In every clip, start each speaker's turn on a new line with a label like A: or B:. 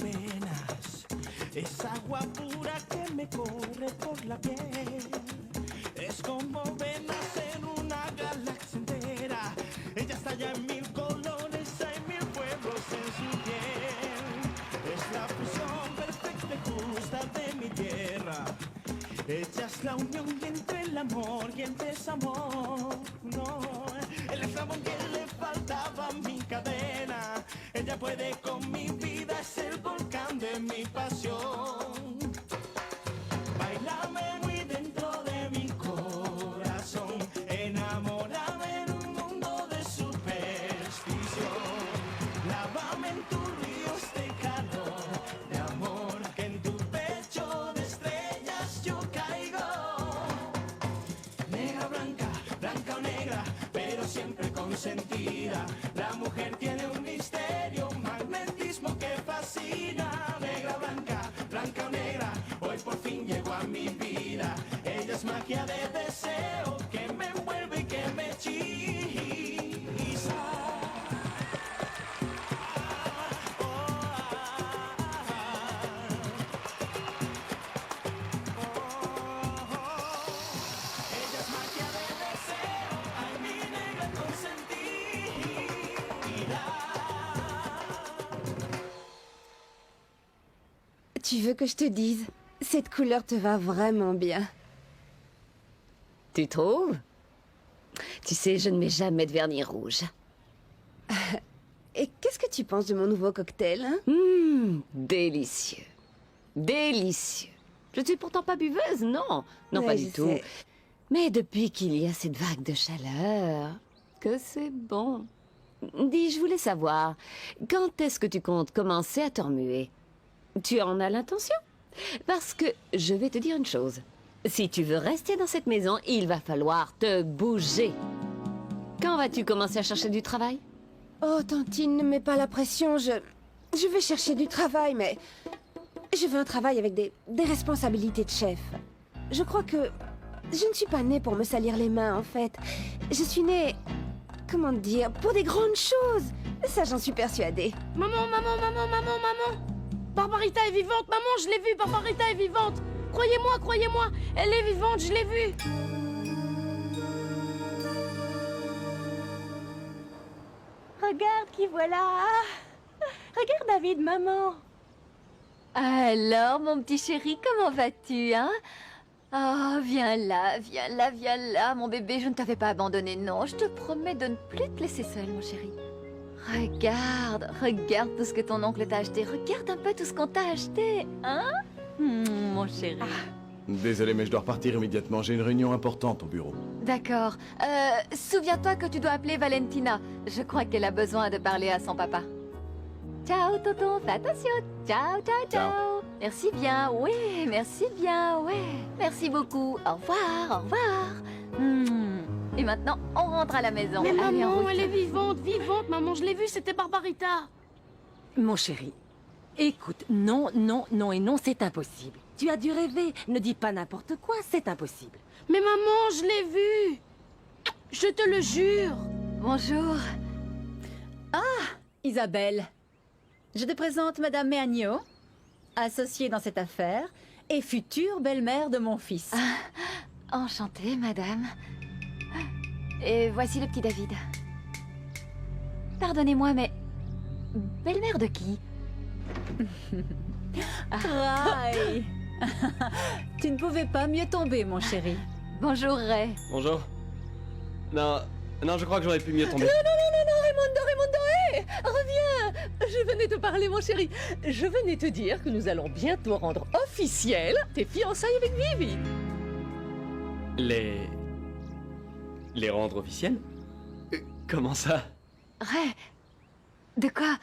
A: mis venas. Es agua pura que me corre por la piel. Es como venas en una galaxia entera. Ella estalla en mil colores, hay mil pueblos en su piel. Es la fusión perfecta y justa de mi tierra. Ella es la unión entre el amor y el desamor. No, el eslabón que le faltaba a mi cadena. Ella puede con mi vida, es el volcán de mi pasión. Bailame muy dentro de mi corazón. Enamórame en un mundo de superstición. Lávame en tus ríos de calor, de amor, que en tu pecho de estrellas yo caigo. Negra, blanca, blanca o negra, pero siempre consentida. La mujer tiene un misterio, un magnetismo que fascina. Negra, blanca, blanca o negra, hoy por fin llegó a mi vida. Ella es magia de deseo que me envuelve y que me hechiza. Ella es magia de deseo, ay mi negra consentida.
B: Tu veux que je te dise? Cette couleur te va vraiment bien.
C: Tu trouves? Tu sais, je ne mets jamais de vernis rouge.
B: Et qu'est-ce que tu penses de mon nouveau cocktail, hein?
C: Délicieux. Délicieux. Je ne suis pourtant pas buveuse, non. Non,
B: Ouais,
C: pas
B: je
C: du tout.
B: sais.
C: Mais depuis qu'il y a cette vague de chaleur, que c'est bon. Dis, je voulais savoir, quand est-ce que tu comptes commencer à te remuer? Tu en as l'intention? Parce que je vais te dire une chose. Si tu veux rester dans cette maison, il va falloir te bouger. Quand vas-tu commencer à chercher du travail?
B: Oh, Tantine, ne mets pas la pression, je vais chercher du travail, mais... Je veux un travail avec des responsabilités de chef. Je crois que... Je ne suis pas née pour me salir les mains, en fait. Je suis née... Comment dire? Pour des grandes choses. Ça, j'en suis persuadée.
D: Maman, maman, maman, maman, maman! Barbarita est vivante, maman, je l'ai vue, Barbarita est vivante! Croyez-moi, elle est vivante, je l'ai vue! Regarde qui voilà! Regarde David, maman!
E: Alors, mon petit chéri, comment vas-tu, hein? Oh, viens là, viens là, viens là, mon bébé, je ne t'avais pas abandonné, non. Je te promets de ne plus te laisser seul, mon chéri. Regarde tout ce que ton oncle t'a acheté. Regarde un peu tout ce qu'on t'a acheté, hein? Mon chéri.
F: Désolé, mais je dois repartir immédiatement. J'ai une réunion importante au bureau.
E: D'accord. Souviens-toi que tu dois appeler Valentina. Je crois qu'elle a besoin de parler à son papa. Ciao, tonton, fais attention. Ciao, ciao, ciao.
F: Ciao.
E: Merci bien, oui, merci bien, ouais. Merci beaucoup. Au revoir, au revoir. Et maintenant, on rentre à la maison.
D: Mais
E: Allez, en
D: maman,
E: route.
D: elle est vivante, vivante, maman, je l'ai vue, c'était Barbarita!
G: Mon chéri, écoute, non, non, non et non, c'est impossible. Tu as dû rêver. Ne dis pas n'importe quoi, c'est impossible.
D: Mais maman, je l'ai vue! Je te le jure!
E: Bonjour.
H: Isabelle, je te présente Madame Méagno, associée dans cette affaire et future belle-mère de mon fils.
E: Enchantée, madame. Et voici le petit David. Pardonnez-moi, mais... Belle-mère de qui?
H: Ray. Tu ne pouvais pas mieux tomber, mon chéri.
E: Bonjour, Ray.
I: Bonjour. Non, je crois que j'aurais pu mieux tomber.
G: Raymondo, hé! Reviens! Je venais te parler, mon chéri. Je venais te dire que nous allons bientôt rendre officiel tes fiançailles avec Vivi.
I: Les rendre officiels? Comment ça?
E: Ray, de quoi?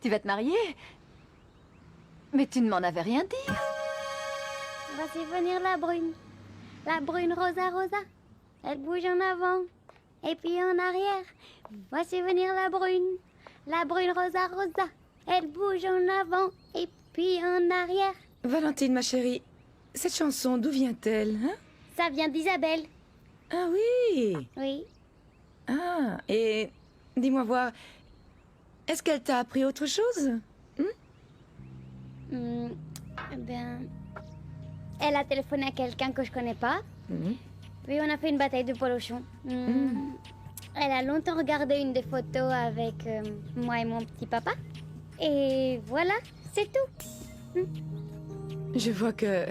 E: Tu vas te marier? Mais tu ne m'en avais rien dit.
J: Voici venir la brune rosa rosa. Elle bouge en avant et puis en arrière. Voici venir la brune rosa rosa. Elle bouge en avant et puis en arrière.
B: Valentine, ma chérie, cette chanson, d'où vient-elle, hein?
J: Ça vient d'Isabelle.
B: Ah oui!
J: Oui.
B: Ah, et dis-moi voir, est-ce qu'elle t'a appris autre chose?
J: Eh bien, elle a téléphoné à quelqu'un que je connais pas. Puis on a fait une bataille de polochon. Elle a longtemps regardé une des photos avec moi et mon petit papa. Et voilà, c'est tout.
K: Je vois que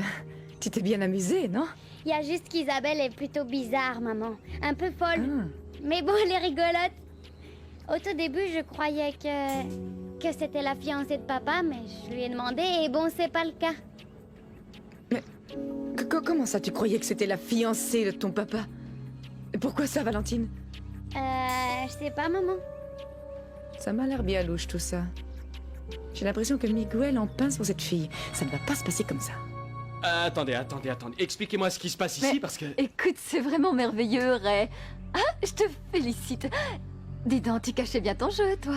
K: tu t'es bien amusée, non?
J: Il y a juste qu'Isabelle est plutôt bizarre, maman. Un peu folle. Mais bon, elle est rigolote. Au tout début, je croyais que c'était la fiancée de papa, mais je lui ai demandé et bon, c'est pas le cas.
K: Mais comment ça, tu croyais que c'était la fiancée de ton papa? Pourquoi ça, Valentine?
J: Je sais pas, maman.
K: Ça m'a l'air bien louche, tout ça. J'ai l'impression que Miguel en pince pour cette fille. Ça ne va pas se passer comme ça.
I: Attendez. Expliquez-moi ce qui se passe ici, parce que...
E: Écoute, c'est vraiment merveilleux, Ray. Ah, je te félicite. Dis donc, tu cachais bien ton jeu, toi.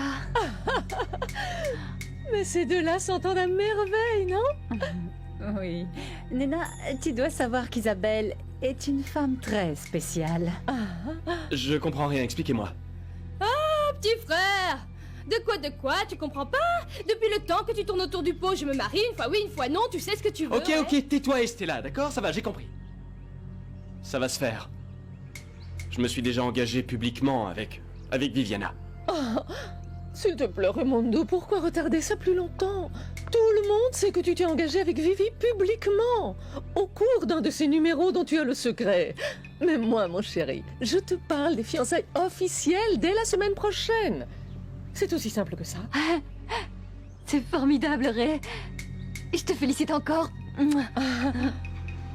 G: Mais ces deux-là s'entendent à merveille, non?
H: Oui. Nena, tu dois savoir qu'Isabelle est une femme très spéciale.
I: Je comprends rien, expliquez-moi.
D: Petit frère! De quoi? Tu comprends pas? Depuis le temps que tu tournes autour du pot, je me marie, une fois oui, une fois non, tu sais ce que tu veux.
I: Ok, tais-toi Estella, d'accord? Ça va, j'ai compris. Ça va se faire. Je me suis déjà engagé publiquement avec Viviana.
G: S'il te plaît, Raimondo, pourquoi retarder ça plus longtemps? Tout le monde sait que tu t'es engagé avec Vivi publiquement, au cours d'un de ces numéros dont tu as le secret. Mais moi, mon chéri, je te parle des fiançailles officielles dès la semaine prochaine. C'est aussi simple que ça.
E: C'est formidable, Ray. Je te félicite encore.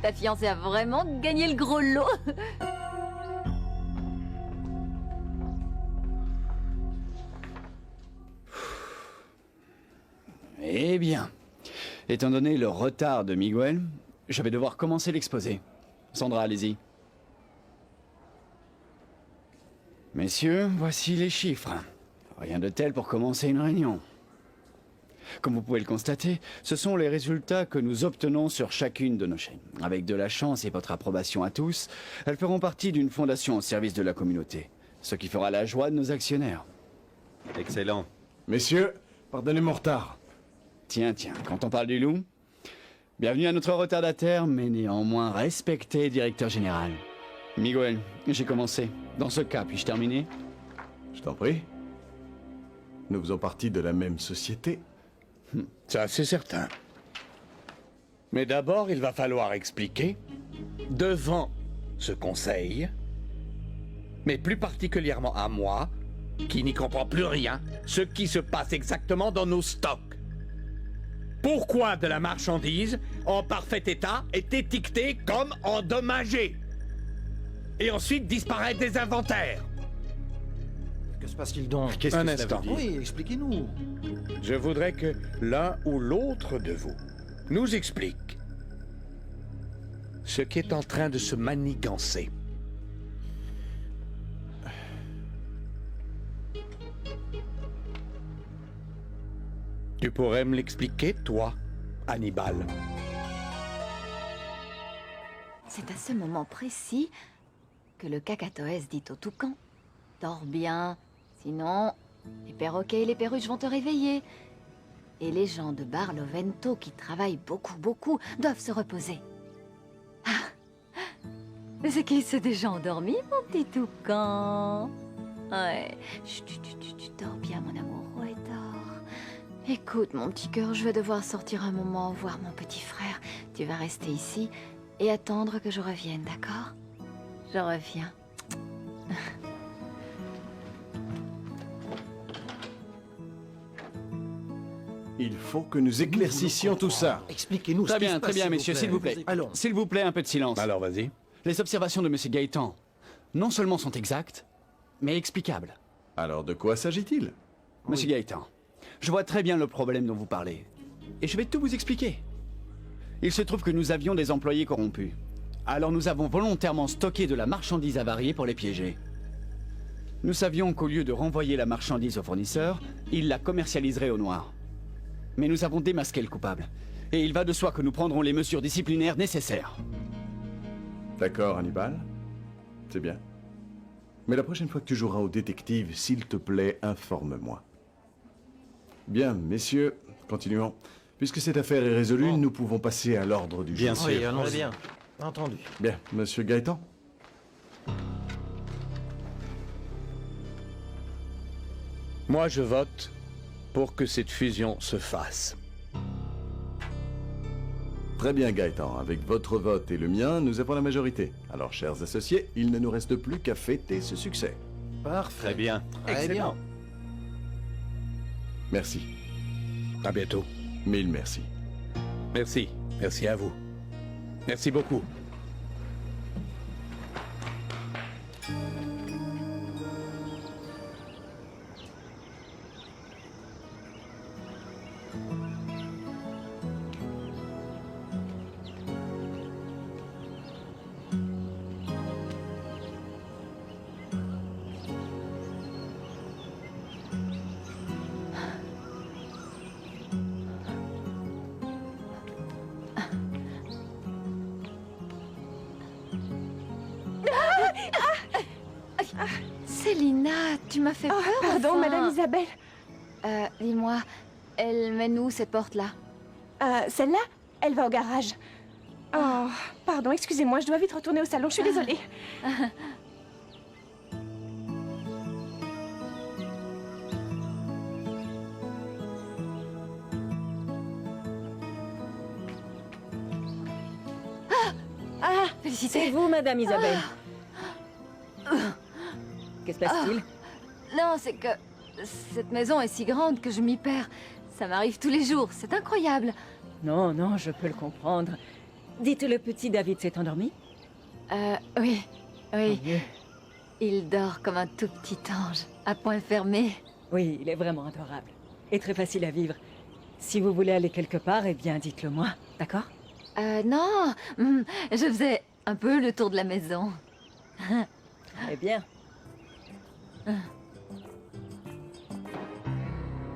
E: Ta fiancée a vraiment gagné le gros lot.
L: Eh bien, étant donné le retard de Miguel, je vais devoir commencer l'exposé. Sandra, allez-y. Messieurs, voici les chiffres. Rien de tel pour commencer une réunion. Comme vous pouvez le constater, ce sont les résultats que nous obtenons sur chacune de nos chaînes. Avec de la chance et votre approbation à tous, elles feront partie d'une fondation au service de la communauté, ce qui fera la joie de nos actionnaires.
F: Excellent. Messieurs, pardonnez mon retard.
L: Tiens, quand on parle du loup, bienvenue à notre retardataire, mais néanmoins respecté directeur général. Miguel, j'ai commencé. Dans ce cas, puis-je terminer?
F: Je t'en prie. Nous faisons partie de la même société.
M: Ça, c'est certain. Mais d'abord, il va falloir expliquer, devant ce conseil, mais plus particulièrement à moi, qui n'y comprend plus rien, ce qui se passe exactement dans nos stocks. Pourquoi de la marchandise en parfait état est étiquetée comme endommagée? Et ensuite disparaît des inventaires.
N: Que se passe-t-il donc?
M: Qu'est-ce que cela veut dire?
N: Oui, expliquez-nous.
M: Je voudrais que l'un ou l'autre de vous nous explique ce qui est en train de se manigancer. Tu pourrais me l'expliquer, toi, Hannibal?
E: C'est à ce moment précis que le cacatoès dit au toucan: dors bien, sinon les perroquets et les perruches vont te réveiller. Et les gens de Barlovento qui travaillent beaucoup doivent se reposer. Mais c'est qui s'est déjà endormi, mon petit toucan? Ouais. Chut, tu dors bien, mon amour. Ouais, dors. Écoute, mon petit cœur, je vais devoir sortir un moment voir mon petit frère. Tu vas rester ici et attendre que je revienne, d'accord? Je reviens.
F: Il faut que nous éclaircissions tout ça.
N: Expliquez-nous
L: Très bien, messieurs, s'il vous plaît.
N: Allons.
L: S'il vous plaît, un peu de silence.
M: Alors, vas-y.
L: Les observations de M. Gaëtan, non seulement sont exactes, mais explicables.
F: Alors, de quoi s'agit-il?
L: Monsieur Gaëtan, je vois très bien le problème dont vous parlez. Et je vais tout vous expliquer. Il se trouve que nous avions des employés corrompus. Alors nous avons volontairement stocké de la marchandise avariée pour les piéger. Nous savions qu'au lieu de renvoyer la marchandise au fournisseur, ils la commercialiseraient au noir. Mais nous avons démasqué le coupable. Et il va de soi que nous prendrons les mesures disciplinaires nécessaires.
F: D'accord, Hannibal. C'est bien. Mais la prochaine fois que tu joueras au détective, s'il te plaît, informe-moi. Bien, messieurs, continuons. Puisque cette affaire est résolue, nous pouvons passer à l'ordre du jour.
N: Oui, allons-y. Bien. Entendu.
F: Bien, monsieur Gaëtan.
M: Moi, je vote pour que cette fusion se fasse.
F: Très bien, Gaëtan. Avec votre vote et le mien, nous avons la majorité. Alors, chers associés, il ne nous reste plus qu'à fêter ce succès.
N: Parfait.
L: Très bien.
N: Excellent.
F: Merci.
M: À bientôt.
F: Mille merci.
M: Merci. Merci à vous. Merci beaucoup.
E: Célina, tu m'as fait peur.
B: Pardon,
E: enfin.
B: Madame Isabelle.
E: Dis-moi, elle mène où cette porte-là?
B: Celle-là, elle va au garage. Oh, pardon, excusez-moi, je dois vite retourner au salon, je suis désolée.
E: Félicité.
H: C'est vous, Madame Isabelle. Que se passe-t-il?
E: Non, c'est que cette maison est si grande que je m'y perds. Ça m'arrive tous les jours, c'est incroyable.
H: Non, non, je peux le comprendre. Dites, le petit David s'est endormi?
E: Oui. Oui.
H: Tant mieux.
E: Il dort comme un tout petit ange, à point fermé.
H: Oui, il est vraiment adorable. Et très facile à vivre. Si vous voulez aller quelque part, eh bien, dites-le moi, d'accord?
E: Non, je faisais un peu le tour de la maison.
H: Eh bien.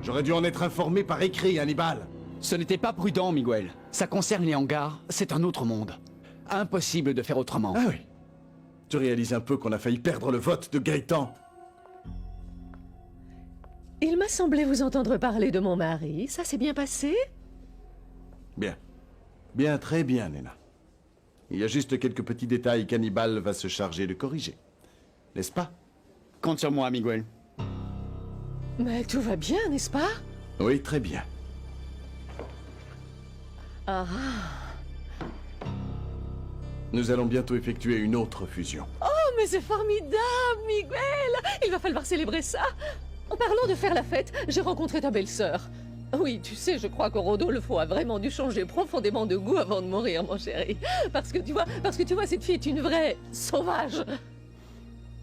F: J'aurais dû en être informé par écrit, Hannibal.
L: Ce n'était pas prudent, Miguel. Ça concerne les hangars, c'est un autre monde. Impossible de faire autrement.
F: Ah oui. Tu réalises un peu qu'on a failli perdre le vote de Gaëtan.
G: Il m'a semblé vous entendre parler de mon mari. Ça s'est bien passé?
F: Bien. Bien, très bien, Nena. Il y a juste quelques petits détails qu'Hannibal va se charger de corriger. N'est-ce pas?
L: Compte sur moi, Miguel.
G: Mais tout va bien, n'est-ce pas?
F: Oui, très bien.
G: Ah.
F: Nous allons bientôt effectuer une autre fusion.
G: Oh, mais c'est formidable, Miguel! Il va falloir célébrer ça. En parlant de faire la fête, j'ai rencontré ta belle-sœur. Oui, tu sais, je crois que Rodolfo a vraiment dû changer profondément de goût avant de mourir, mon chéri. Parce que tu vois, cette fille est une vraie sauvage.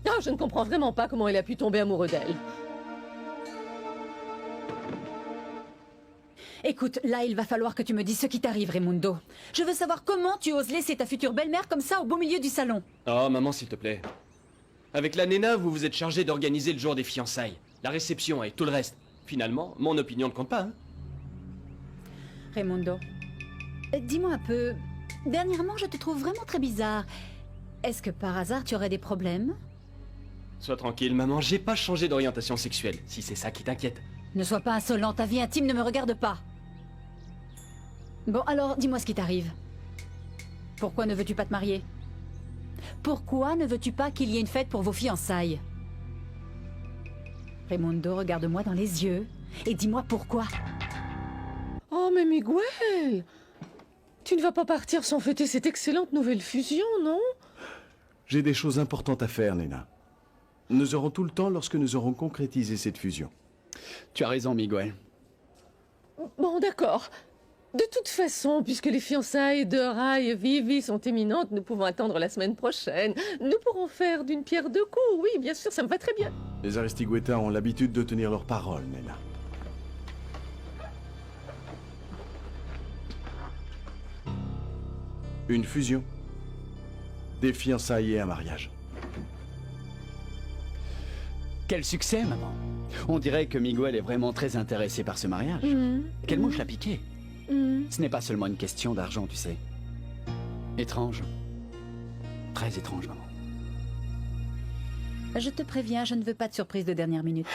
G: Ah, je ne comprends vraiment pas comment il a pu tomber amoureux d'elle.
H: Écoute, là, il va falloir que tu me dises ce qui t'arrive, Raimundo. Je veux savoir comment tu oses laisser ta future belle-mère comme ça au beau milieu du salon.
I: Oh, maman, s'il te plaît. Avec la Nena, vous vous êtes chargé d'organiser le jour des fiançailles, la réception et tout le reste. Finalement, mon opinion ne compte pas, hein.
H: Raimundo, dis-moi un peu. Dernièrement, je te trouve vraiment très bizarre. Est-ce que par hasard, tu aurais des problèmes?
I: Sois tranquille, maman, j'ai pas changé d'orientation sexuelle, si c'est ça qui t'inquiète.
H: Ne sois pas insolent, ta vie intime ne me regarde pas. Bon, alors, dis-moi ce qui t'arrive. Pourquoi ne veux-tu pas te marier? Pourquoi ne veux-tu pas qu'il y ait une fête pour vos fiançailles? Raimundo, regarde-moi dans les yeux et dis-moi pourquoi.
G: Oh, mais Miguel! Tu ne vas pas partir sans fêter cette excellente nouvelle fusion, non?
F: J'ai des choses importantes à faire, Nena. Nous aurons tout le temps lorsque nous aurons concrétisé cette fusion.
L: Tu as raison, Miguel.
G: Bon, d'accord. De toute façon, puisque les fiançailles de Ray et Vivi sont imminentes, nous pouvons attendre la semaine prochaine. Nous pourrons faire d'une pierre deux coups, oui, bien sûr, ça me va très bien.
F: Les Aristigüeta ont l'habitude de tenir leur parole, Nena. Une fusion. Des fiançailles et un mariage.
L: Quel succès, maman. On dirait que Miguel est vraiment très intéressé par ce mariage. Quelle mouche l'a piqué. Ce n'est pas seulement une question d'argent, tu sais. Étrange. Très étrange, maman.
H: Je te préviens, je ne veux pas de surprise de dernière minute.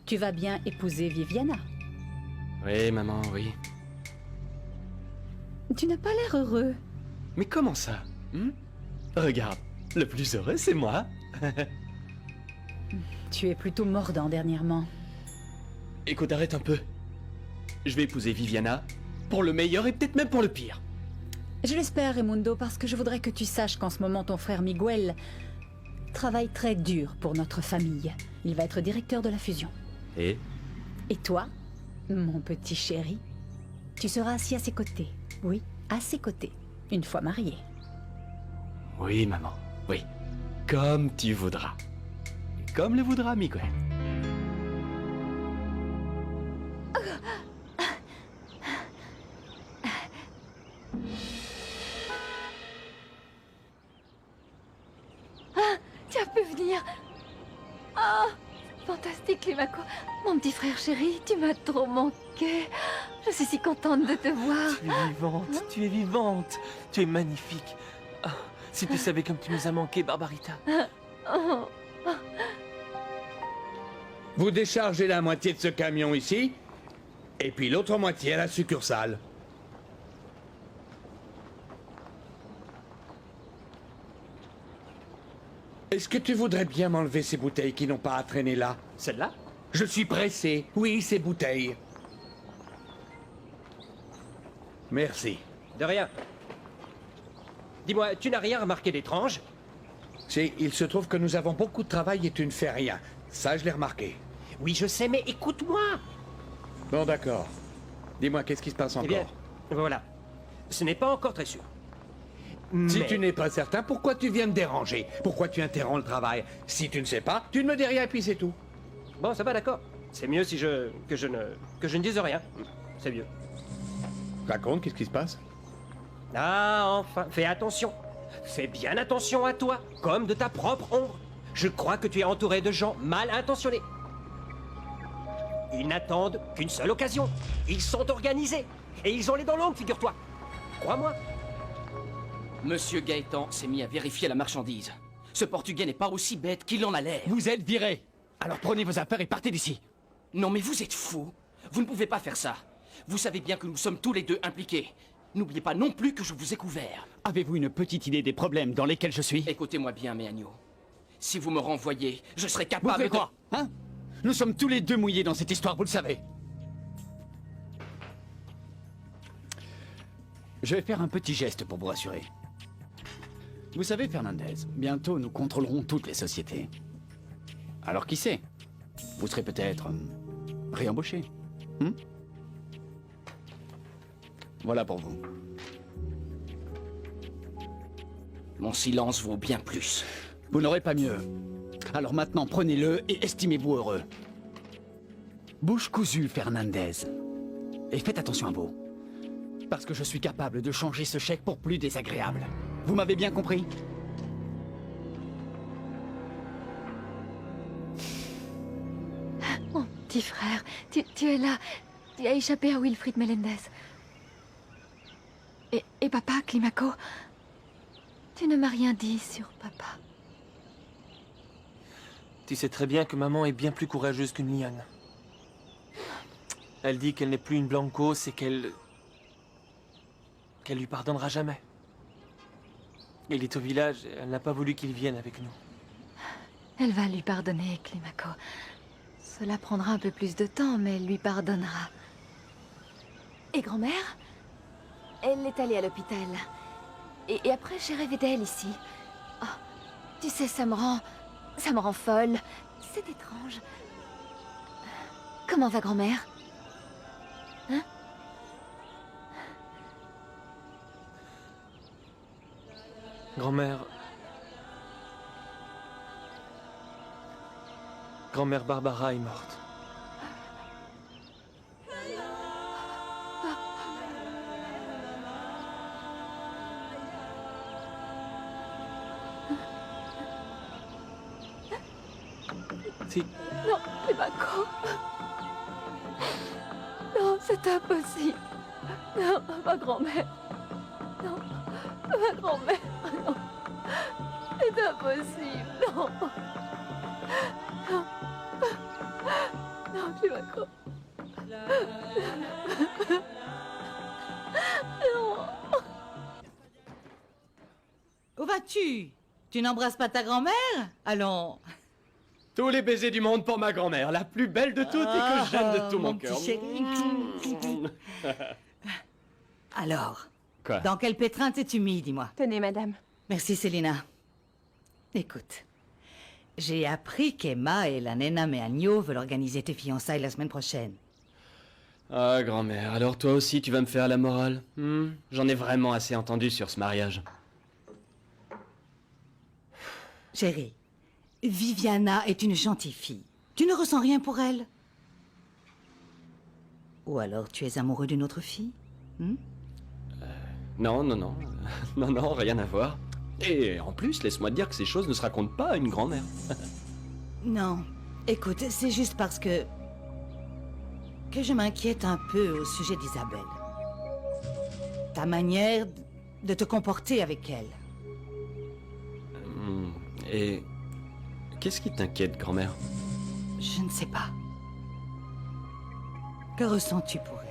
H: Tu vas bien épouser Viviana.
I: Oui, maman, oui.
H: Tu n'as pas l'air heureux.
I: Mais comment ça Regarde, le plus heureux, c'est moi.
H: Tu es plutôt mordant dernièrement.
I: Écoute, arrête un peu. Je vais épouser Viviana, pour le meilleur et peut-être même pour le pire.
H: Je l'espère, Raimundo, parce que je voudrais que tu saches qu'en ce moment, ton frère Miguel travaille très dur pour notre famille. Il va être directeur de la fusion.
I: Et
H: toi, mon petit chéri, tu seras assis à ses côtés. Oui, à ses côtés, une fois marié.
I: Oui, maman, oui. Comme tu voudras. Comme le voudra Miguel.
E: Tu as pu venir. Ah, fantastique, Climaco. Mon petit frère chéri, tu m'as trop manqué. Je suis si contente de te voir.
N: Tu es vivante, tu es vivante. Tu es magnifique. Ah, si tu savais comme tu nous as manqué, Barbarita.
M: Vous déchargez la moitié de ce camion ici, et puis l'autre moitié à la succursale. Est-ce que tu voudrais bien m'enlever ces bouteilles qui n'ont pas à traîner là?
I: Celle-là?
M: Je suis pressé. Oui, ces bouteilles. Merci.
O: De rien. Dis-moi, tu n'as rien remarqué d'étrange?
M: Si, il se trouve que nous avons beaucoup de travail et tu ne fais rien. Ça, je l'ai remarqué.
O: Oui, je sais, mais écoute-moi.
M: Bon, d'accord. Dis-moi, qu'est-ce qui se passe encore?
O: Eh bien, voilà. Ce n'est pas encore très sûr.
M: Si tu n'es pas certain, pourquoi tu viens me déranger? Pourquoi tu interromps le travail? Si tu ne sais pas, tu ne me dis rien et puis c'est tout.
O: Bon, ça va, d'accord. C'est mieux si que je ne dise rien. C'est mieux.
M: Raconte, qu'est-ce qui se passe?
O: Ah, enfin, fais attention. Fais bien attention à toi, comme de ta propre ombre. Je crois que tu es entouré de gens mal intentionnés. Ils n'attendent qu'une seule occasion. Ils sont organisés. Et ils ont les dents longues, figure-toi. Crois-moi.
P: Monsieur Gaëtan s'est mis à vérifier la marchandise. Ce Portugais n'est pas aussi bête qu'il en a l'air.
L: Vous êtes viré. Alors prenez vos affaires et partez d'ici.
P: Non mais vous êtes fou. Vous ne pouvez pas faire ça. Vous savez bien que nous sommes tous les deux impliqués. N'oubliez pas non plus que je vous ai couvert.
L: Avez-vous une petite idée des problèmes dans lesquels je suis?
P: Écoutez-moi bien, mes agneaux. Si vous me renvoyez, je serai
L: Vous
P: capable
L: faites quoi? Hein? Nous sommes tous les deux mouillés dans cette histoire, vous le savez. Je vais faire un petit geste pour vous rassurer. Vous savez, Fernandez, bientôt nous contrôlerons toutes les sociétés. Alors qui sait? Vous serez peut-être réembauché. Voilà pour vous.
P: Mon silence vaut bien plus.
L: Vous n'aurez pas mieux. Alors maintenant, prenez-le et estimez-vous heureux. Bouche cousue, Fernandez. Et faites attention à vous. Parce que je suis capable de changer ce chèque pour plus désagréable. Vous m'avez bien compris?
E: Mon petit frère, tu es là. Tu as échappé à Wilfrid Melendez. Et papa, Climaco, tu ne m'as rien dit sur papa.
N: Tu sais très bien que maman est bien plus courageuse qu'une liane. Elle dit qu'elle n'est plus une Blanco, c'est qu'elle lui pardonnera jamais. Il est au village, elle n'a pas voulu qu'il vienne avec nous.
E: Elle va lui pardonner, Climaco. Cela prendra un peu plus de temps, mais elle lui pardonnera. Et grand-mère? Elle est allée à l'hôpital. Et après, j'ai rêvé d'elle ici. Oh, tu sais, ça me rend folle. C'est étrange. Comment va grand-mère? Hein?
N: Grand-mère Barbara est morte. Si.
E: Non, Climaco. Non, c'est impossible. Non, ma grand-mère. Non, ma grand-mère. Non. C'est impossible. Non. Non. Non, Climaco.
Q: Où vas-tu? Tu n'embrasses pas ta grand-mère? Allons.
I: Tous les baisers du monde pour ma grand-mère, la plus belle de toutes et que j'aime de tout mon cœur.
Q: Petit chéri. Alors,
I: Quoi?
Q: dans quel pétrin t'es-tu mis, dis-moi?
B: Tenez, madame.
Q: Merci, Célina. Écoute, j'ai appris qu'Emma et la nena Meagno veulent organiser tes fiançailles la semaine prochaine.
I: Ah, grand-mère, alors toi aussi tu vas me faire la morale? J'en ai vraiment assez entendu sur ce mariage.
Q: Chérie, Viviana est une gentille fille. Tu ne ressens rien pour elle? Ou alors tu es amoureux d'une autre fille?
I: Non, non, non. Non, non, rien à voir. Et en plus, laisse-moi te dire que ces choses ne se racontent pas à une grand-mère.
Q: Non. Écoute, c'est juste parce que je m'inquiète un peu au sujet d'Isabelle. Ta manière de te comporter avec elle.
I: Et qu'est-ce qui t'inquiète, grand-mère?
Q: Je ne sais pas. Que ressens-tu pour elle?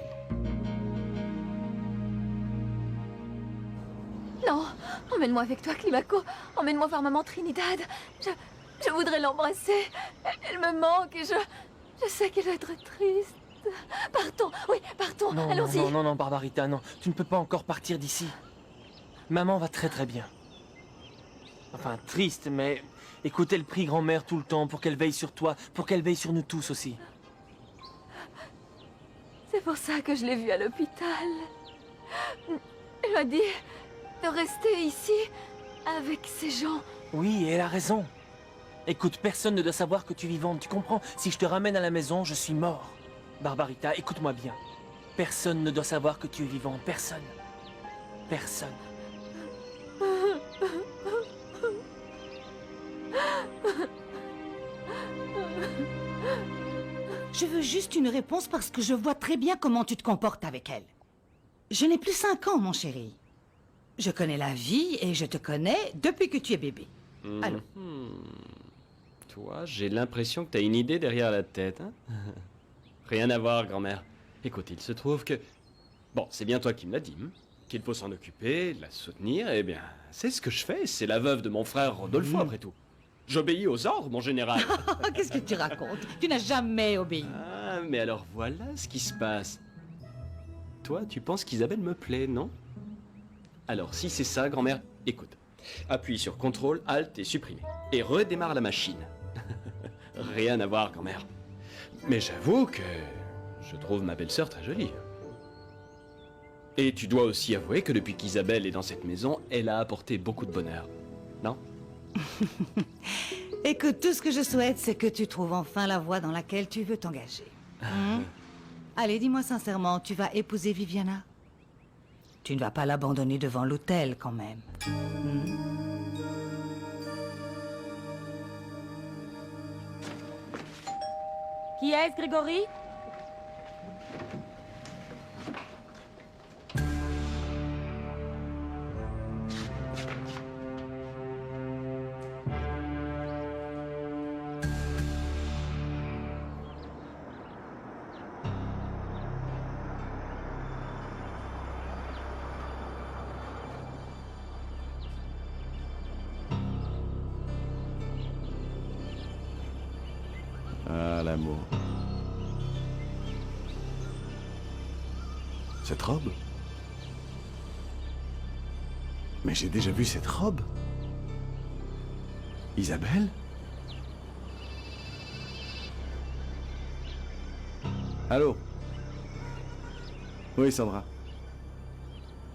E: Non, emmène-moi avec toi, Climaco. Emmène-moi voir maman Trinidad. Je voudrais l'embrasser. Elle me manque et je sais qu'elle doit être triste. Partons, oui, partons,
N: Non,
E: allons-y.
N: non, non, non, Barbarita, non. Tu ne peux pas encore partir d'ici. Maman va très très bien. Enfin, triste, mais... Écoute, elle prie grand-mère tout le temps pour qu'elle veille sur toi, pour qu'elle veille sur nous tous aussi.
E: C'est pour ça que je l'ai vue à l'hôpital. Elle m'a dit de rester ici avec ces gens.
N: Oui, et elle a raison. Écoute, personne ne doit savoir que tu es vivante, tu comprends? Si je te ramène à la maison, je suis mort. Barbarita, écoute-moi bien. Personne ne doit savoir que tu es vivante, personne. Personne.
Q: Je veux juste une réponse parce que je vois très bien comment tu te comportes avec elle. Je n'ai plus 5 ans, mon chéri. Je connais la vie et je te connais depuis que tu es bébé. Allons.
I: Toi, j'ai l'impression que t'as une idée derrière la tête, hein? Rien à voir, grand-mère. Écoute, il se trouve que... Bon, c'est bien toi qui me l'as dit, qu'il faut s'en occuper, la soutenir, eh bien, c'est ce que je fais. C'est la veuve de mon frère Rodolfo, après tout. J'obéis aux ordres, mon général.
Q: Qu'est-ce que tu racontes? Tu n'as jamais obéi.
I: Ah, mais alors voilà ce qui se passe. Toi, tu penses qu'Isabelle me plaît, non? Alors, si c'est ça, grand-mère, écoute. Appuie sur CTRL, ALT et supprimer. Et redémarre la machine. Rien à voir, grand-mère. Mais j'avoue que je trouve ma belle-sœur très jolie. Et tu dois aussi avouer que depuis qu'Isabelle est dans cette maison, elle a apporté beaucoup de bonheur. Non?
Q: Écoute, tout ce que je souhaite, c'est que tu trouves enfin la voie dans laquelle tu veux t'engager. Allez, dis-moi sincèrement, tu vas épouser Viviana? Tu ne vas pas l'abandonner devant l'hôtel, quand même.
D: Qui est-ce, Grégory?
F: Ah, l'amour. Cette robe? Mais j'ai déjà vu cette robe. Isabelle? Allô? Oui, Sandra.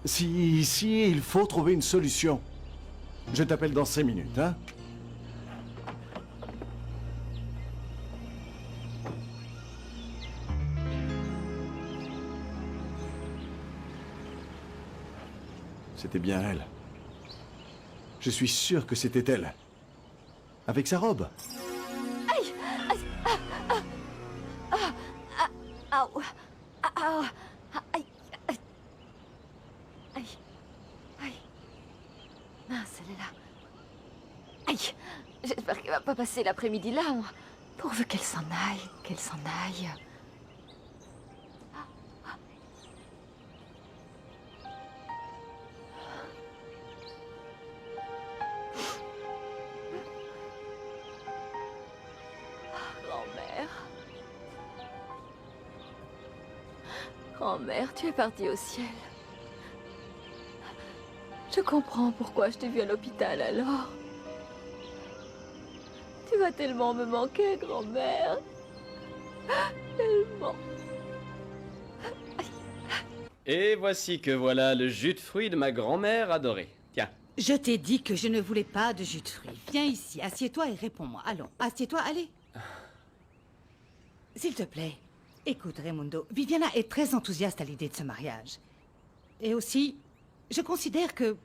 F: Si, il faut trouver une solution. Je t'appelle dans 5 minutes, hein? C'était bien elle. Je suis sûr que c'était elle. Avec sa robe.
E: Aïe! Aïe! Aïe! Aïe! Aïe! Mince, elle est là. Aïe! J'espère qu'elle va pas passer l'après-midi là. Pourvu qu'elle s'en aille, qu'elle s'en aille. grand-mère, tu es partie au ciel. Je comprends pourquoi je t'ai vue à l'hôpital alors. Tu vas tellement me manquer, grand-mère. Tellement.
I: Et voici que voilà le jus de fruits de ma grand-mère adorée. Tiens.
Q: Je t'ai dit que je ne voulais pas de jus de fruits. Viens ici, assieds-toi et réponds-moi. Allons, assieds-toi, allez. S'il te plaît, écoute, Raimundo, Viviana est très enthousiaste à l'idée de ce mariage. Et aussi, je considère que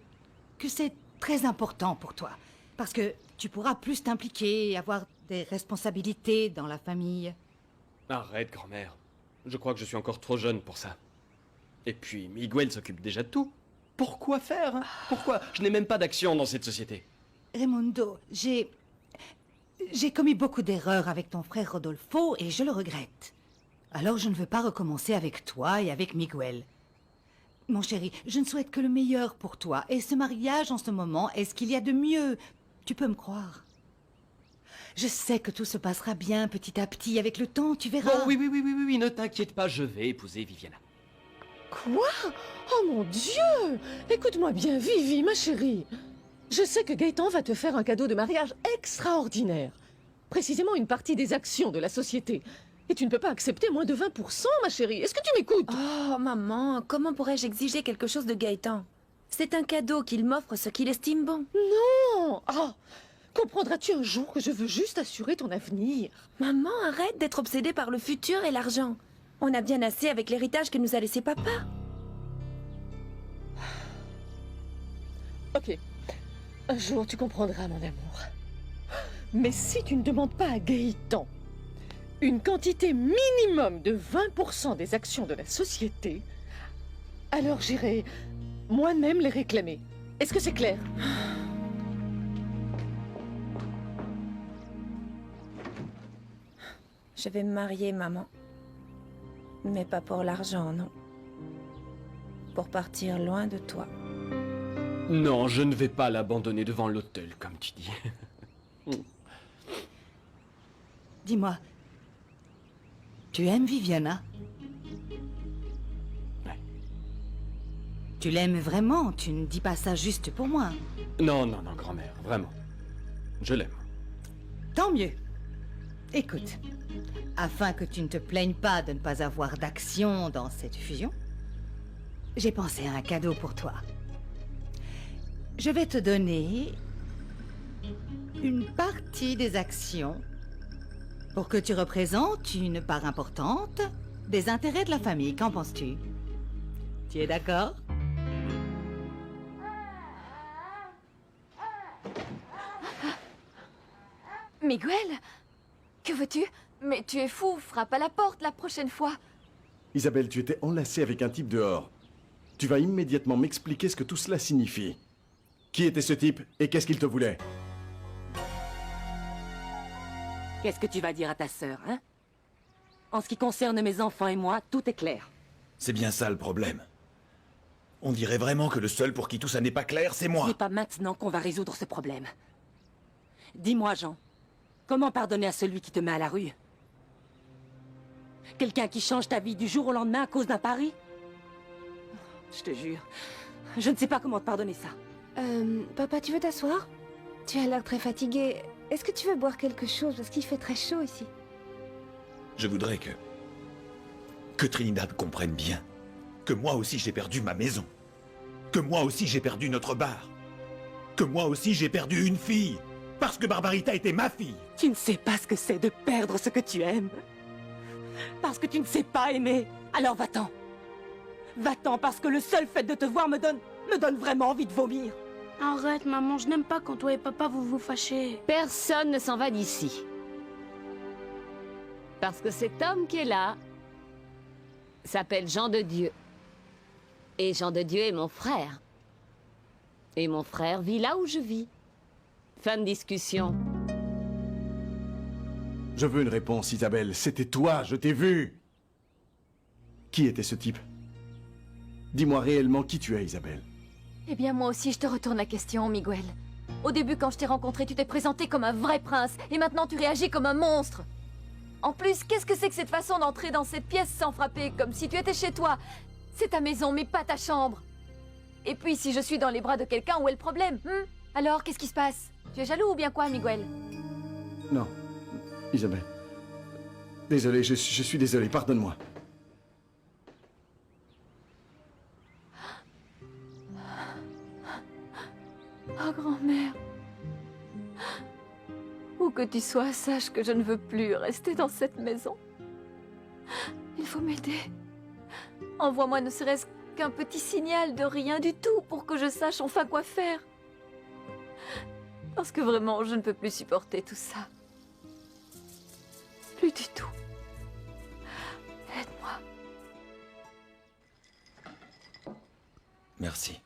Q: c'est très important pour toi. Parce que tu pourras plus t'impliquer et avoir des responsabilités dans la famille.
I: Arrête, grand-mère. Je crois que je suis encore trop jeune pour ça. Et puis, Miguel s'occupe déjà de tout. Pourquoi faire hein? Pourquoi? Je n'ai même pas d'action dans cette société.
Q: Raimundo, j'ai commis beaucoup d'erreurs avec ton frère Rodolfo et je le regrette. Alors je ne veux pas recommencer avec toi et avec Miguel. Mon chéri, je ne souhaite que le meilleur pour toi. Et ce mariage en ce moment est ce qu'il y a de mieux. Tu peux me croire. Je sais que tout se passera bien petit à petit. Avec le temps, tu verras.
I: Bon, oui, ne t'inquiète pas, je vais épouser Viviana.
G: Quoi? Oh mon Dieu! Écoute-moi bien, Vivi, ma chérie. Je sais que Gaëtan va te faire un cadeau de mariage extraordinaire. Précisément une partie des actions de la société. Et tu ne peux pas accepter moins de 20%, ma chérie. Est-ce que tu m'écoutes?
K: Oh, maman, comment pourrais-je exiger quelque chose de Gaëtan? C'est un cadeau qu'il m'offre ce qu'il estime bon.
G: Non! Ah! Comprendras-tu un jour que je veux juste assurer ton avenir?
K: Maman, arrête d'être obsédée par le futur et l'argent. On a bien assez avec l'héritage que nous a laissé papa.
G: Ok. Un jour, tu comprendras, mon amour. Mais si tu ne demandes pas à Gaëtan une quantité minimum de 20% des actions de la société, alors j'irai moi-même les réclamer. Est-ce que c'est clair?
K: Je vais me marier, maman. Mais pas pour l'argent, non. Pour partir loin de toi.
I: Non, je ne vais pas l'abandonner devant l'hôtel, comme tu dis.
Q: Dis-moi, tu aimes Viviana?
I: Ouais.
Q: Tu l'aimes vraiment? Tu ne dis pas ça juste pour moi.
I: Non, grand-mère, vraiment. Je l'aime.
Q: Tant mieux. Écoute, afin que tu ne te plaignes pas de ne pas avoir d'action dans cette fusion, j'ai pensé à un cadeau pour toi. Je vais te donner une partie des actions pour que tu représentes une part importante des intérêts de la famille. Qu'en penses-tu? Tu es d'accord?
E: Miguel, que veux-tu? Mais tu es fou, frappe à la porte la prochaine fois.
F: Isabelle, tu étais enlacée avec un type dehors. Tu vas immédiatement m'expliquer ce que tout cela signifie. Qui était ce type et qu'est-ce qu'il te voulait?
R: Qu'est-ce que tu vas dire à ta sœur, hein? En ce qui concerne mes enfants et moi, tout est clair.
S: C'est bien ça le problème. On dirait vraiment que le seul pour qui tout ça n'est pas clair, c'est moi.
R: Ce n'est pas maintenant qu'on va résoudre ce problème. Dis-moi, Jean, comment pardonner à celui qui te met à la rue? Quelqu'un qui change ta vie du jour au lendemain à cause d'un pari? Je te jure, je ne sais pas comment te pardonner ça.
B: Papa, tu veux t'asseoir? Tu as l'air très fatigué. Est-ce que tu veux boire quelque chose? Parce qu'il fait très chaud ici.
S: Je voudrais que Trinidad comprenne bien que moi aussi j'ai perdu ma maison. Que moi aussi j'ai perdu notre bar. Que moi aussi j'ai perdu une fille. Parce que Barbarita était ma fille.
R: Tu ne sais pas ce que c'est de perdre ce que tu aimes. Parce que tu ne sais pas aimer. Alors va-t'en. Va-t'en parce que le seul fait de te voir me donne vraiment envie de vomir.
D: Arrête, maman, je n'aime pas quand toi et papa vous vous fâchez.
C: Personne ne s'en va d'ici. Parce que cet homme qui est là s'appelle Jean de Dieu. Et Jean de Dieu est mon frère. Et mon frère vit là où je vis. Fin de discussion.
F: Je veux une réponse, Isabelle. C'était toi, je t'ai vu. Qui était ce type? Dis-moi réellement qui tu es, Isabelle.
E: Eh bien, moi aussi, je te retourne la question, Miguel. Au début, quand je t'ai rencontré, tu t'es présenté comme un vrai prince. Et maintenant, tu réagis comme un monstre. En plus, qu'est-ce que c'est que cette façon d'entrer dans cette pièce sans frapper, comme si tu étais chez toi? C'est ta maison, mais pas ta chambre. Et puis, si je suis dans les bras de quelqu'un, où est le problème? Alors, qu'est-ce qui se passe? Tu es jaloux ou bien quoi, Miguel?
F: Non, Isabelle. Désolé, je suis désolé, pardonne-moi.
E: Oh, grand-mère. Où que tu sois, sache que je ne veux plus rester dans cette maison. Il faut m'aider. Envoie-moi ne serait-ce qu'un petit signal de rien du tout pour que je sache enfin quoi faire. Parce que vraiment, je ne peux plus supporter tout ça. Plus du tout. Aide-moi.
S: Merci.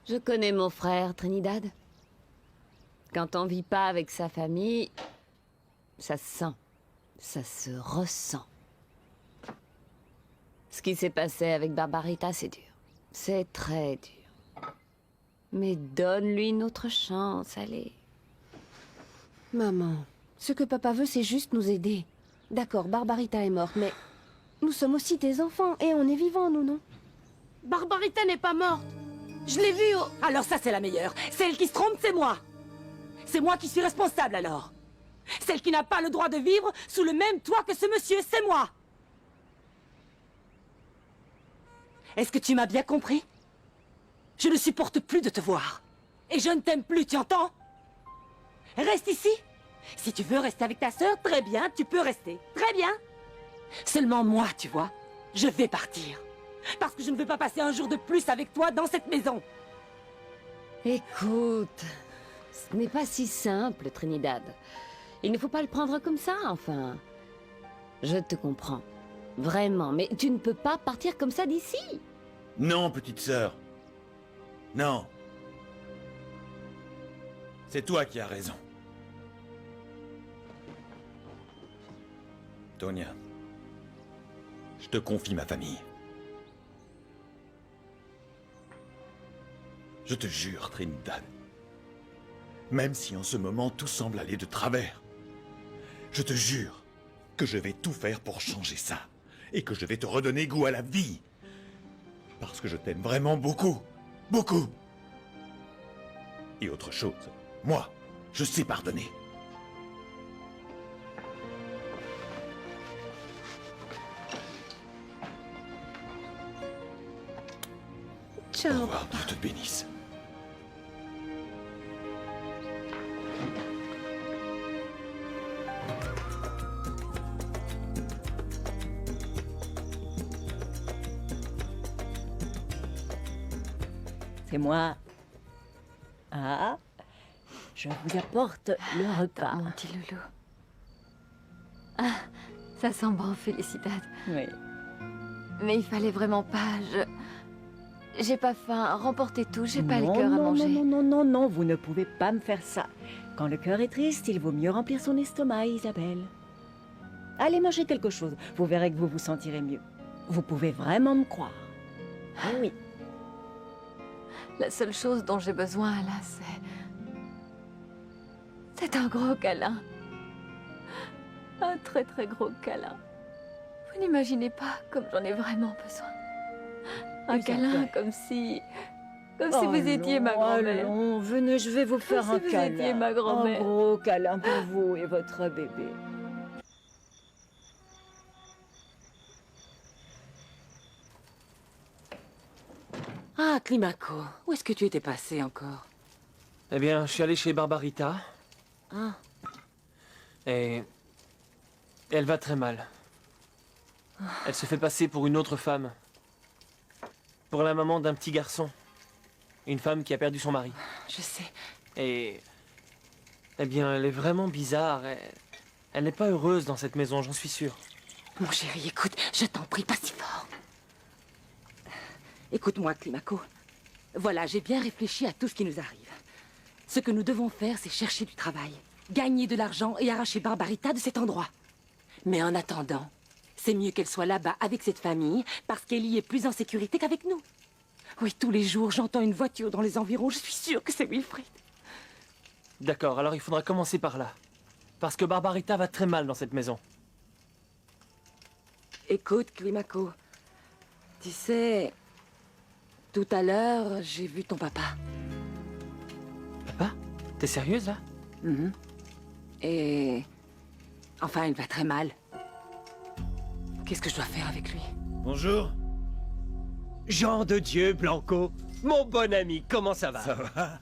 C: Je connais mon frère, Trinidad. Quand on vit pas avec sa famille, ça se sent, ça se ressent. Ce qui s'est passé avec Barbarita, c'est dur. C'est très dur. Mais donne-lui une autre chance, allez.
B: Maman, ce que papa veut, c'est juste nous aider. D'accord, Barbarita est morte, mais nous sommes aussi tes enfants et on est vivants, nous, non?
D: Barbarita n'est pas morte. Je l'ai vue au...
R: Alors ça, c'est la meilleure. Celle qui se trompe, c'est moi. C'est moi qui suis responsable, alors. Celle qui n'a pas le droit de vivre sous le même toit que ce monsieur, c'est moi. Est-ce que tu m'as bien compris? Je ne supporte plus de te voir. Et je ne t'aime plus, tu entends? Reste ici. Si tu veux rester avec ta sœur, très bien, tu peux rester. Très bien. Seulement moi, tu vois, je vais partir. Parce que je ne veux pas passer un jour de plus avec toi dans cette maison.
C: Écoute, ce n'est pas si simple, Trinidad. Il ne faut pas le prendre comme ça, enfin. Je te comprends. Vraiment, mais tu ne peux pas partir comme ça d'ici.
S: Non, petite sœur. Non. C'est toi qui as raison. Tonia, je te confie ma famille. Je te jure, Trinidad, même si en ce moment tout semble aller de travers, je te jure que je vais tout faire pour changer ça et que je vais te redonner goût à la vie. Parce que je t'aime vraiment beaucoup, beaucoup. Et autre chose, moi, je sais pardonner.
B: Ciao.
S: Au revoir, Dieu te bénisse.
T: C'est moi. Ah, je vous apporte le repas.
E: Mon petit loulou. Ah, ça sent bon, Félicitad.
T: Oui.
E: Mais il fallait vraiment pas, j'ai pas faim, remportez tout, j'ai pas le
T: Non,
E: cœur à
T: non,
E: manger.
T: non, non, non, non, vous ne pouvez pas me faire ça. Quand le cœur est triste, il vaut mieux remplir son estomac, Isabelle. Allez manger quelque chose, vous verrez que vous vous sentirez mieux. Vous pouvez vraiment me croire. Ah oui.
E: La seule chose dont j'ai besoin, là, c'est un gros câlin. Un très très gros câlin. Vous n'imaginez pas comme j'en ai vraiment besoin. Un câlin comme si vous étiez ma grand-mère.
T: Allons, venez, je vais vous faire
E: Comme
T: un
E: si vous
T: câlin.
E: étiez ma grand-mère.
T: Un gros câlin pour vous et votre bébé.
R: Ah, Climaco, où est-ce que tu étais passé encore?
N: Eh bien, je suis allé chez Barbarita.
R: Ah.
N: Et elle va très mal. Elle se fait passer pour une autre femme. Pour la maman d'un petit garçon. Une femme qui a perdu son mari.
R: Je sais.
N: Et... Eh bien, elle est vraiment bizarre. Elle n'est pas heureuse dans cette maison, j'en suis sûr.
R: Mon chéri, écoute, je t'en prie, pas si fort. Écoute-moi, Climaco. Voilà, j'ai bien réfléchi à tout ce qui nous arrive. Ce que nous devons faire, c'est chercher du travail, gagner de l'argent et arracher Barbarita de cet endroit. Mais en attendant, c'est mieux qu'elle soit là-bas avec cette famille, parce qu'elle y est plus en sécurité qu'avec nous. Oui, tous les jours, j'entends une voiture dans les environs, je suis sûre que c'est Wilfrid.
N: D'accord, alors il faudra commencer par là. Parce que Barbarita va très mal dans cette maison.
R: Écoute, Climaco, tu sais, tout à l'heure, j'ai vu ton papa.
N: Papa? T'es sérieuse, là?
R: Mhm. Et... enfin, il va très mal. Qu'est-ce que je dois faire avec lui?
S: Bonjour.
O: Jean de Dieu, Blanco. Mon bon ami, comment ça va?
S: Ça va?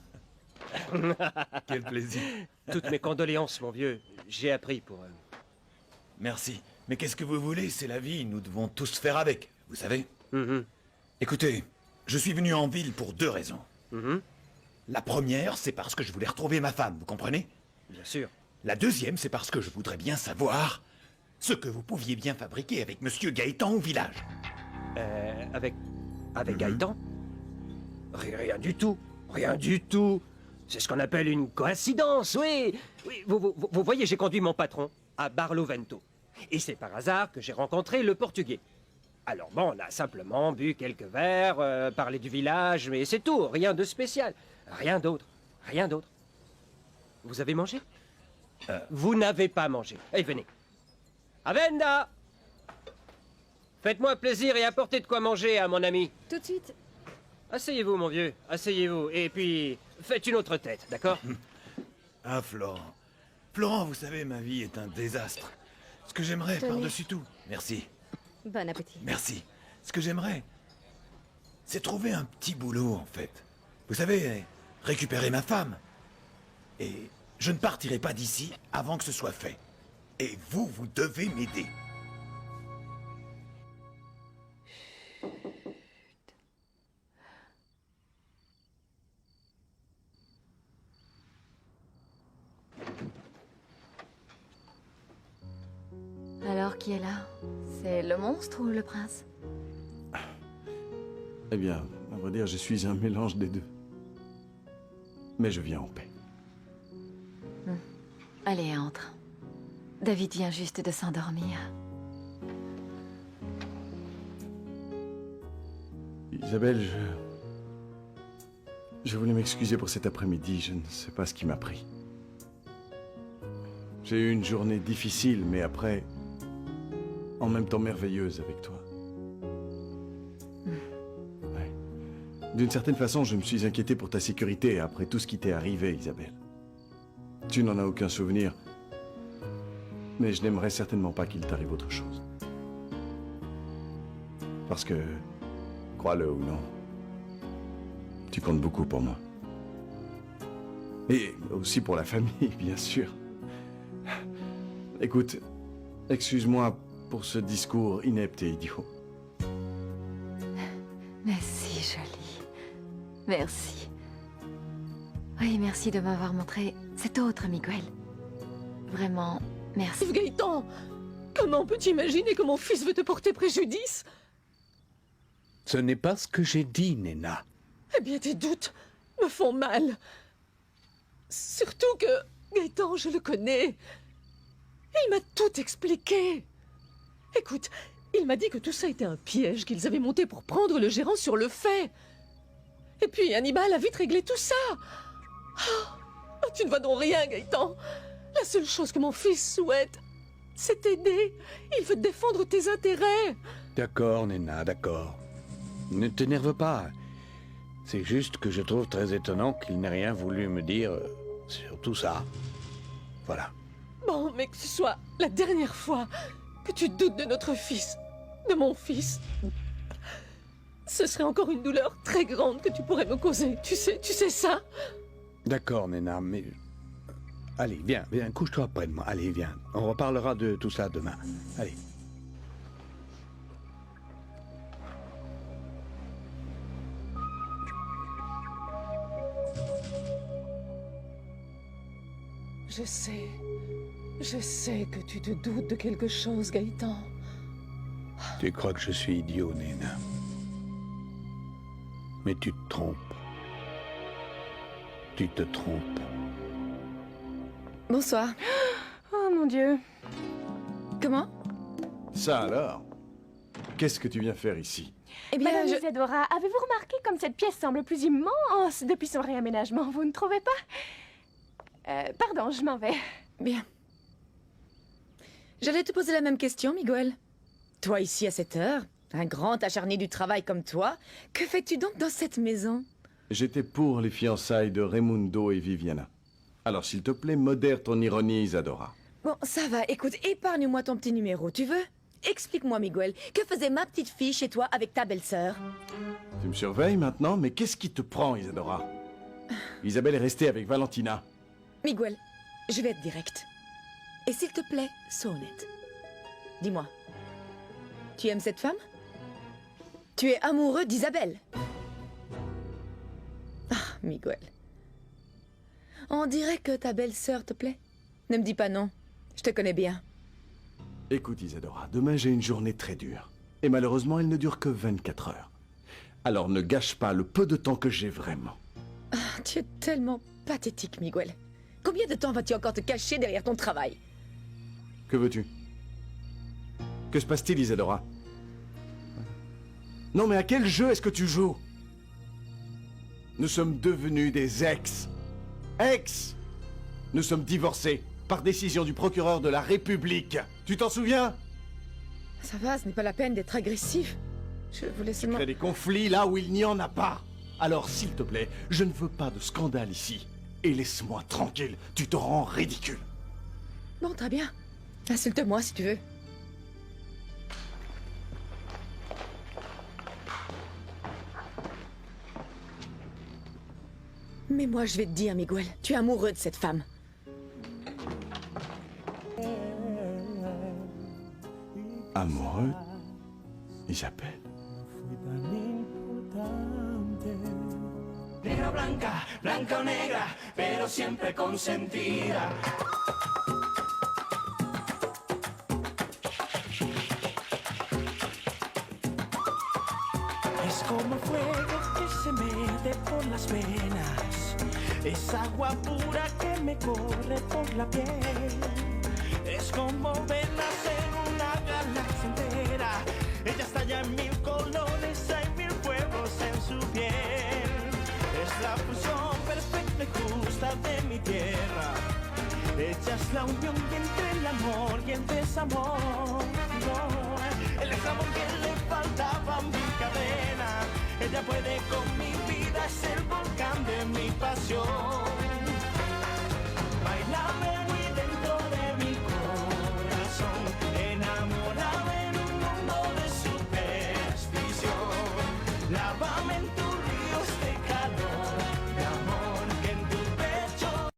S: Quel plaisir.
O: Toutes mes condoléances, mon vieux. J'ai appris pour...
S: Merci. Mais qu'est-ce que vous voulez? C'est la vie, nous devons tous faire avec, vous savez. Écoutez, je suis venu en ville pour 2 raisons. La première, c'est parce que je voulais retrouver ma femme, vous comprenez?
O: Bien sûr.
S: La deuxième, c'est parce que je voudrais bien savoir ce que vous pouviez bien fabriquer avec Monsieur Gaëtan au village.
O: Avec Gaëtan? Rien du tout. Rien du tout. C'est ce qu'on appelle une coïncidence, oui. Oui, vous voyez, j'ai conduit mon patron à Barlovento. Et c'est par hasard que j'ai rencontré le Portugais. Alors bon, on a simplement bu quelques verres, parlé du village, mais c'est tout, rien de spécial. Rien d'autre, rien d'autre. Vous avez mangé? Vous n'avez pas mangé. Eh, venez. Avenda! Faites-moi plaisir et apportez de quoi manger à mon ami.
B: Tout de suite.
O: Asseyez-vous, mon vieux, asseyez-vous. Et puis, faites une autre tête, d'accord?
S: Ah, Florent. Florent, vous savez, ma vie est un désastre. Ce que j'aimerais,
B: Tenez.
S: par-dessus tout... Merci.
B: Bon appétit.
S: Merci. Ce que j'aimerais, c'est trouver un petit boulot, en fait. Vous savez, récupérer ma femme. Et je ne partirai pas d'ici avant que ce soit fait. Et vous, vous devez m'aider.
E: Alors, qui est là? C'est le monstre ou le prince?
F: Eh bien, à vrai dire, je suis un mélange des deux. Mais je viens en paix.
E: Allez, entre. David vient juste de s'endormir.
F: Isabelle, je voulais m'excuser pour cet après-midi. Je ne sais pas ce qui m'a pris. J'ai eu une journée difficile, mais après, en même temps merveilleuse avec toi. Ouais. D'une certaine façon, je me suis inquiété pour ta sécurité après tout ce qui t'est arrivé, Isabelle. Tu n'en as aucun souvenir, mais je n'aimerais certainement pas qu'il t'arrive autre chose. Parce que, crois-le ou non, tu comptes beaucoup pour moi. Et aussi pour la famille, bien sûr. Écoute, excuse-moi pour ce discours inepte et idiot.
E: Merci, jolie. Merci. Oui, merci de m'avoir montré cet autre Miguel. Vraiment, merci.
G: Gaëtan, comment peux-tu imaginer que mon fils veut te porter préjudice?
M: Ce n'est pas ce que j'ai dit, Nena.
G: Eh bien, tes doutes me font mal. Surtout que Gaëtan, je le connais. Il m'a tout expliqué. Écoute, il m'a dit que tout ça était un piège qu'ils avaient monté pour prendre le gérant sur le fait. Et puis Hannibal a vite réglé tout ça. Oh, tu ne vois donc rien, Gaëtan. La seule chose que mon fils souhaite, c'est t'aider. Il veut défendre tes intérêts.
M: D'accord, Nena, d'accord. Ne t'énerve pas. C'est juste que je trouve très étonnant qu'il n'ait rien voulu me dire sur tout ça. Voilà.
G: Bon, mais que ce soit la dernière fois que tu doutes de notre fils, de mon fils, ce serait encore une douleur très grande que tu pourrais me causer. Tu sais ça?
M: D'accord, Nena, mais... Allez, viens, couche-toi près de moi. Allez, viens. On reparlera de tout ça demain. Allez.
G: Je sais que tu te doutes de quelque chose, Gaëtan.
M: Tu crois que je suis idiot, Nena. Mais tu te trompes. Tu te trompes.
D: Bonsoir. Oh mon Dieu. Comment?
F: Ça alors? Qu'est-ce que tu viens faire ici?
D: Eh bien,
J: Madame Isadora, avez-vous remarqué comme cette pièce semble plus immense depuis son réaménagement, vous ne trouvez pas?
U: Pardon, je m'en vais.
G: Bien. J'allais te poser la même question, Miguel. Toi ici à cette heure, un grand acharné du travail comme toi, que fais-tu donc dans cette maison?
F: J'étais pour les fiançailles de Raimundo et Viviana. Alors s'il te plaît, modère ton ironie, Isadora.
G: Bon, ça va. Écoute, épargne-moi ton petit numéro, tu veux? Explique-moi, Miguel, que faisait ma petite fille chez toi avec ta belle-sœur?
F: Tu me surveilles maintenant, mais qu'est-ce qui te prend, Isadora? Isabelle est restée avec Valentina.
G: Miguel, je vais être direct. Et s'il te plaît, sois honnête. Dis-moi, tu aimes cette femme? Tu es amoureux d'Isabelle? Ah, Miguel. On dirait que ta belle-sœur te plaît. Ne me dis pas non, je te connais bien.
F: Écoute, Isadora, demain j'ai une journée très dure. Et malheureusement, elle ne dure que 24 heures. Alors ne gâche pas le peu de temps que j'ai vraiment.
G: Ah, tu es tellement pathétique, Miguel. Combien de temps vas-tu encore te cacher derrière ton travail?
F: Que veux-tu? Que se passe-t-il, Isadora? Non, mais à quel jeu est-ce que tu joues? Nous sommes devenus des ex. Ex! Nous sommes divorcés par décision du procureur de la République. Tu t'en souviens?
G: Ça va, ce n'est pas la peine d'être agressif. Je voulais seulement...
F: Tu crées des conflits là où il n'y en a pas. Alors, s'il te plaît, je ne veux pas de scandale ici. Et laisse-moi tranquille, tu te rends ridicule.
G: Bon, très bien. Insulte-moi si tu veux. Mais moi, je vais te dire, Miguel, tu es amoureux de cette femme.
F: Amoureux? Isabelle?
A: Negra blanca, blanca o negra, pero siempre consentida. Es como fuego que se mete por las venas, es agua pura que me corre por la piel. Es como ver nacer una galaxia entera, ella estalla en mil colores, hay mil fuegos en su piel. Es la fusión perfecta y justa de mi tierra. Ella es la unión entre el amor y el desamor. No, el eslabón que le faltaba a mi cadena. Ella puede con mi vida, es el volcán de mi pasión.